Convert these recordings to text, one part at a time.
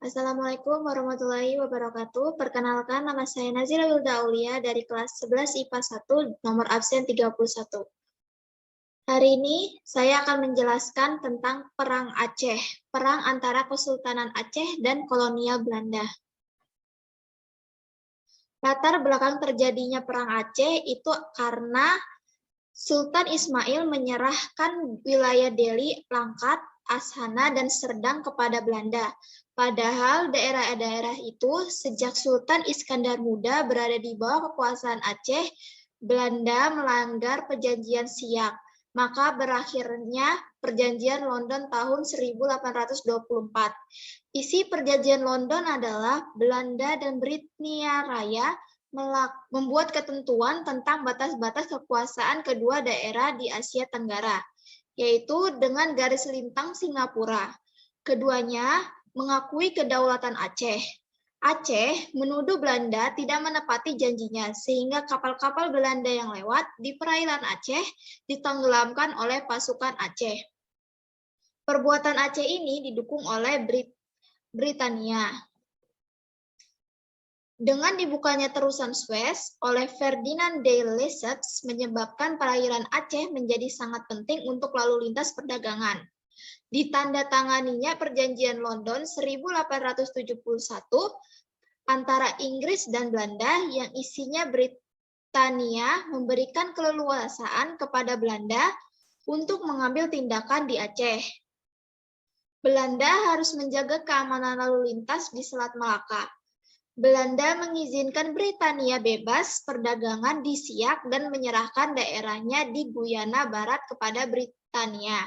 Assalamualaikum warahmatullahi wabarakatuh. Perkenalkan, nama saya Nazira Wilda Aulia dari kelas 11 IPA 1, nomor absen 31. Hari ini saya akan menjelaskan tentang Perang Aceh, perang antara Kesultanan Aceh dan kolonial Belanda. Latar belakang terjadinya Perang Aceh itu karena Sultan Ismail menyerahkan wilayah Delhi, Langkat, Ashana, dan Serdang kepada Belanda. Padahal daerah-daerah itu sejak Sultan Iskandar Muda berada di bawah kekuasaan Aceh, Belanda melanggar perjanjian Siak. Maka berakhirnya perjanjian London tahun 1824. Isi perjanjian London adalah Belanda dan Britania Raya membuat ketentuan tentang batas-batas kekuasaan kedua daerah di Asia Tenggara, yaitu dengan garis lintang Singapura. Keduanya mengakui kedaulatan Aceh. Aceh menuduh Belanda tidak menepati janjinya, sehingga kapal-kapal Belanda yang lewat di perairan Aceh ditenggelamkan oleh pasukan Aceh. Perbuatan Aceh ini didukung oleh Britania. Dengan dibukanya terusan Suez oleh Ferdinand de Lesseps menyebabkan perairan Aceh menjadi sangat penting untuk lalu lintas perdagangan. Ditandatanganinya Perjanjian London 1871 antara Inggris dan Belanda yang isinya Britania memberikan keleluasaan kepada Belanda untuk mengambil tindakan di Aceh. Belanda harus menjaga keamanan lalu lintas di Selat Malaka. Belanda mengizinkan Britania bebas perdagangan di Siak dan menyerahkan daerahnya di Guyana Barat kepada Britania.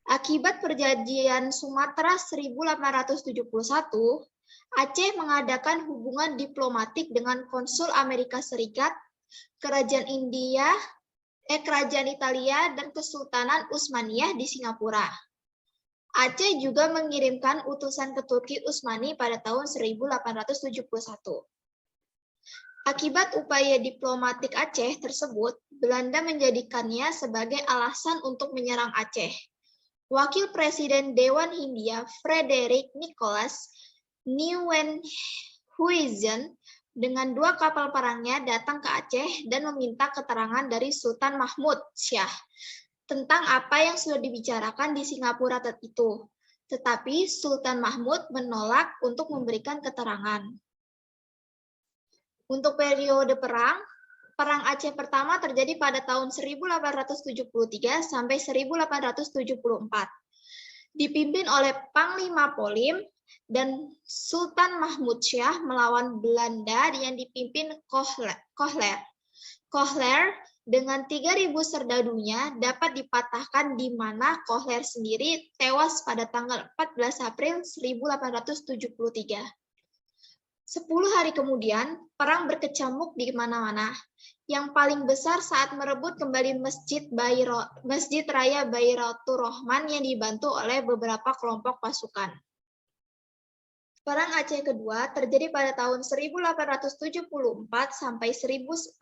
Akibat perjanjian Sumatera 1871, Aceh mengadakan hubungan diplomatik dengan konsul Amerika Serikat, Kerajaan Italia, dan Kesultanan Utsmaniyah di Singapura. Aceh juga mengirimkan utusan ke Turki Utsmani pada tahun 1871. Akibat upaya diplomatik Aceh tersebut, Belanda menjadikannya sebagai alasan untuk menyerang Aceh. Wakil Presiden Dewan Hindia Frederick Nicholas Nieuwenhuizen dengan 2 kapal perangnya datang ke Aceh dan meminta keterangan dari Sultan Mahmud Syah tentang apa yang sudah dibicarakan di Singapura itu. Tetapi Sultan Mahmud menolak untuk memberikan keterangan. Untuk periode perang, Perang Aceh pertama terjadi pada tahun 1873 sampai 1874. Dipimpin oleh Panglima Polim dan Sultan Mahmud Syah melawan Belanda yang dipimpin Kohler. Kohler dengan 3.000 serdadunya dapat dipatahkan di mana Kohler sendiri tewas pada tanggal 14 April 1873. 10 hari kemudian, perang berkecamuk di mana-mana. Yang paling besar saat merebut kembali Masjid Raya Bairatur Rahman yang dibantu oleh beberapa kelompok pasukan. Perang Aceh kedua terjadi pada tahun 1874 sampai 1880.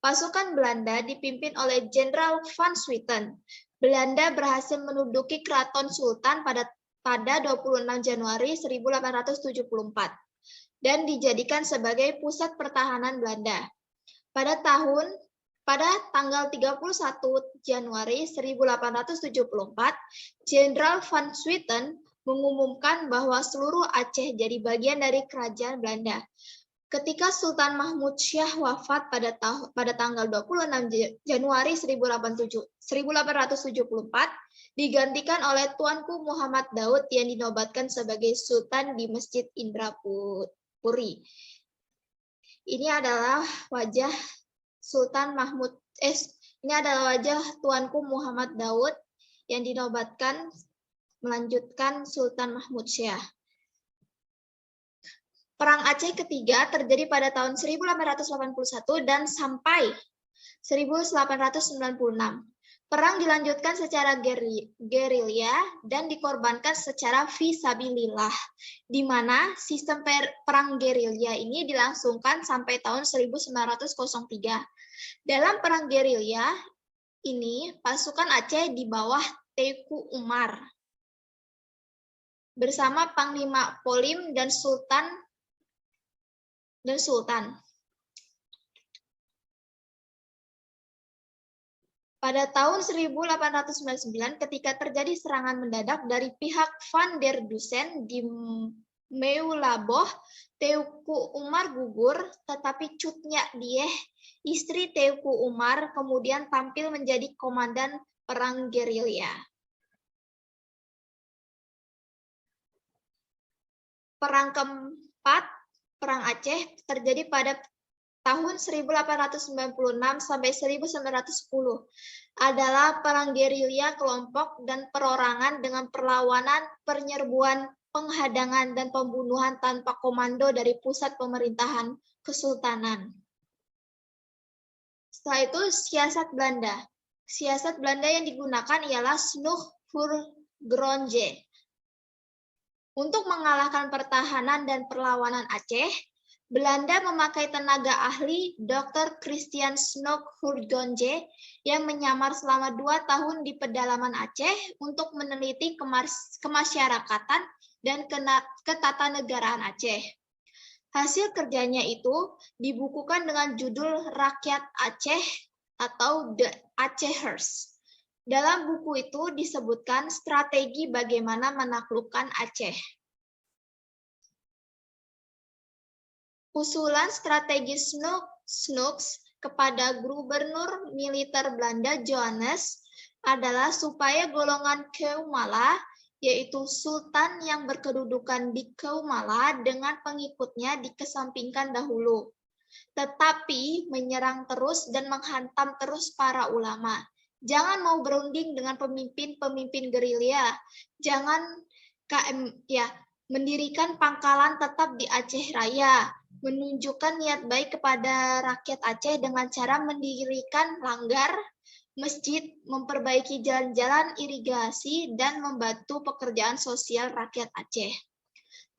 Pasukan Belanda dipimpin oleh Jenderal Van Swieten. Belanda berhasil menduduki Keraton Sultan pada 26 Januari 1874 dan dijadikan sebagai pusat pertahanan Belanda. Pada tanggal 31 Januari 1874, Jenderal Van Swieten mengumumkan bahwa seluruh Aceh jadi bagian dari kerajaan Belanda. Ketika Sultan Mahmud Syah wafat pada tanggal 26 Januari 1874, digantikan oleh Tuanku Muhammad Daud yang dinobatkan sebagai Sultan di Masjid Indrapuri. Ini adalah wajah Tuanku Muhammad Daud yang dinobatkan melanjutkan Sultan Mahmud Syah. Perang Aceh ketiga terjadi pada tahun 1881 dan sampai 1896. Perang dilanjutkan secara gerilya dan dikorbankan secara fisabilillah, di mana sistem perang gerilya ini dilangsungkan sampai tahun 1903. Dalam perang gerilya ini, pasukan Aceh di bawah Teuku Umar bersama Panglima Polim dan Sultan. Pada tahun 1899, ketika terjadi serangan mendadak dari pihak Van der Dusen di Meulaboh, Teuku Umar gugur, tetapi Cut Nyak Dieh, istri Teuku Umar, kemudian tampil menjadi komandan perang gerilya. Perang keempat, Perang Aceh, terjadi pada tahun 1896 sampai 1910 adalah perang gerilya kelompok dan perorangan dengan perlawanan, penyerbuan, penghadangan, dan pembunuhan tanpa komando dari pusat pemerintahan Kesultanan. Setelah itu, siasat Belanda. Siasat Belanda yang digunakan ialah Snoek-Voortgronje. Untuk mengalahkan pertahanan dan perlawanan Aceh, Belanda memakai tenaga ahli Dr. Christian Snoek-Voortgronje yang menyamar selama 2 tahun di pedalaman Aceh untuk meneliti kemasyarakatan dan ketatanegaraan Aceh. Hasil kerjanya itu dibukukan dengan judul Rakyat Aceh atau The Acehers. Dalam buku itu disebutkan strategi bagaimana menaklukkan Aceh. Usulan strategi Snoeks kepada gubernur militer Belanda Johannes adalah supaya golongan Keumala, yaitu sultan yang berkedudukan di Keumala dengan pengikutnya dikesampingkan dahulu, tetapi menyerang terus dan menghantam terus para ulama. Jangan mau berunding dengan pemimpin-pemimpin gerilya. Jangan mendirikan pangkalan tetap di Aceh Raya. Menunjukkan niat baik kepada rakyat Aceh dengan cara mendirikan langgar, masjid, memperbaiki jalan-jalan irigasi, dan membantu pekerjaan sosial rakyat Aceh.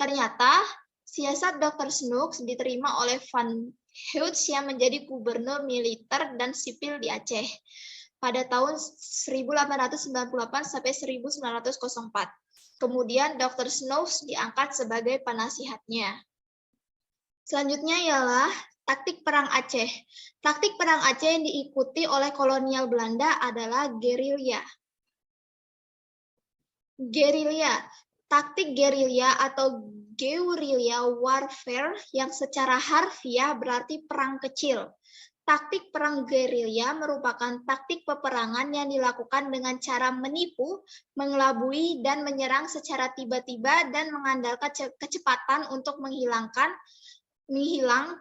Ternyata, siasat Dr. Snoeks diterima oleh Van Heutz yang menjadi gubernur militer dan sipil di Aceh pada tahun 1898 sampai 1904. Kemudian Dr. Snoeks diangkat sebagai penasihatnya. Selanjutnya ialah taktik perang Aceh. Taktik perang Aceh yang diikuti oleh kolonial Belanda adalah gerilya. Taktik gerilya atau guerrilla warfare yang secara harfiah berarti perang kecil. Taktik perang gerilya merupakan taktik peperangan yang dilakukan dengan cara menipu, mengelabui, dan menyerang secara tiba-tiba dan mengandalkan kecepatan untuk menghilang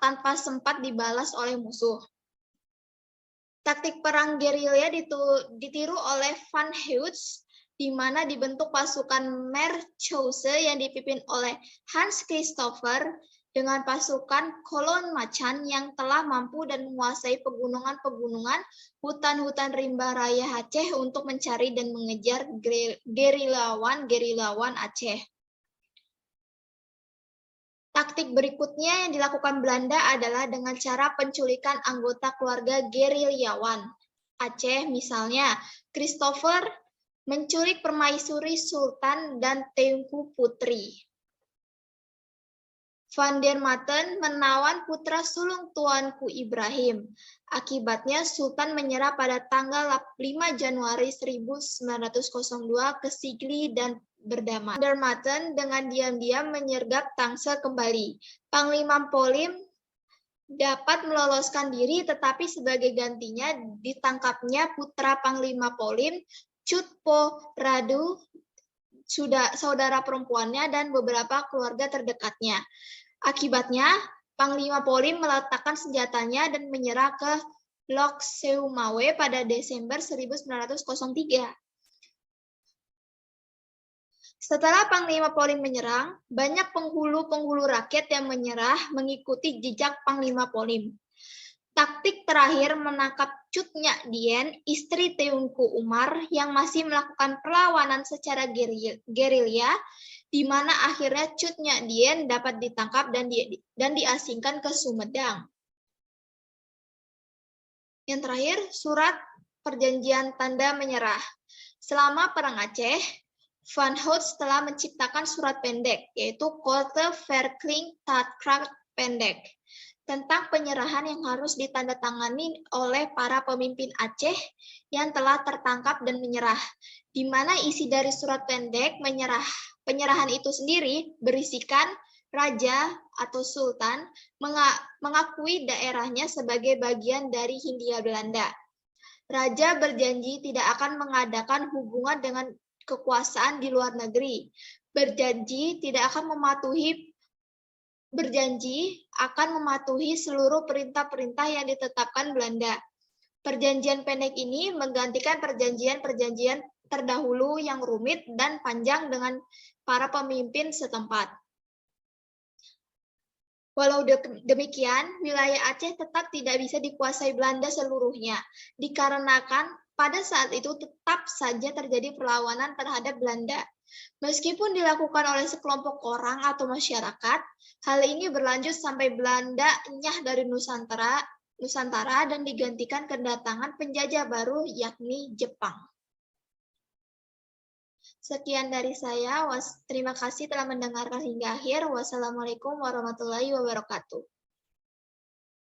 tanpa sempat dibalas oleh musuh. Taktik perang gerilya ditiru oleh Van Heutz, di mana dibentuk pasukan Meerschausse yang dipimpin oleh Hans Christopher dengan pasukan Kolon Macan yang telah mampu dan menguasai pegunungan-pegunungan, hutan-hutan rimba raya Aceh untuk mencari dan mengejar gerilyawan Aceh. Taktik berikutnya yang dilakukan Belanda adalah dengan cara penculikan anggota keluarga gerilyawan Aceh, misalnya Christopher menculik permaisuri Sultan dan Teuku Putri. Van der Maten menawan putra sulung Tuanku Ibrahim. Akibatnya Sultan menyerah pada tanggal 5 Januari 1902 ke Sigli dan berdamai. Van der Maten dengan diam-diam menyergap Tangsel kembali. Panglima Polim dapat meloloskan diri, tetapi sebagai gantinya ditangkapnya putra Panglima Polim, Cut Po Radu, saudara perempuannya, dan beberapa keluarga terdekatnya. Akibatnya, Panglima Polim meletakkan senjatanya dan menyerah ke Lok Seumawe pada Desember 1903. Setelah Panglima Polim menyerang, banyak penghulu-penghulu rakyat yang menyerah mengikuti jejak Panglima Polim. Taktik terakhir menangkap Cut Nyak Dien, istri Teuku Umar, yang masih melakukan perlawanan secara gerilya, di mana akhirnya Cut Nyak Dien dapat ditangkap dan diasingkan ke Sumedang. Yang terakhir, surat perjanjian tanda menyerah. Selama Perang Aceh, Van Houts telah menciptakan surat pendek, yaitu Korte Verklaring Taatkracht pendek, tentang penyerahan yang harus ditandatangani oleh para pemimpin Aceh yang telah tertangkap dan menyerah, di mana isi dari surat pendek penyerahan itu sendiri berisikan raja atau sultan mengakui daerahnya sebagai bagian dari Hindia Belanda. Raja berjanji tidak akan mengadakan hubungan dengan kekuasaan di luar negeri. Berjanji akan mematuhi seluruh perintah-perintah yang ditetapkan Belanda. Perjanjian pendek ini menggantikan perjanjian-perjanjian terdahulu yang rumit dan panjang dengan para pemimpin setempat. Walau demikian, wilayah Aceh tetap tidak bisa dikuasai Belanda seluruhnya, dikarenakan pada saat itu tetap saja terjadi perlawanan terhadap Belanda. Meskipun dilakukan oleh sekelompok orang atau masyarakat, hal ini berlanjut sampai Belanda enyah dari Nusantara dan digantikan kedatangan penjajah baru, yakni Jepang. Sekian dari saya. Terima kasih telah mendengarkan hingga akhir. Wassalamualaikum warahmatullahi wabarakatuh.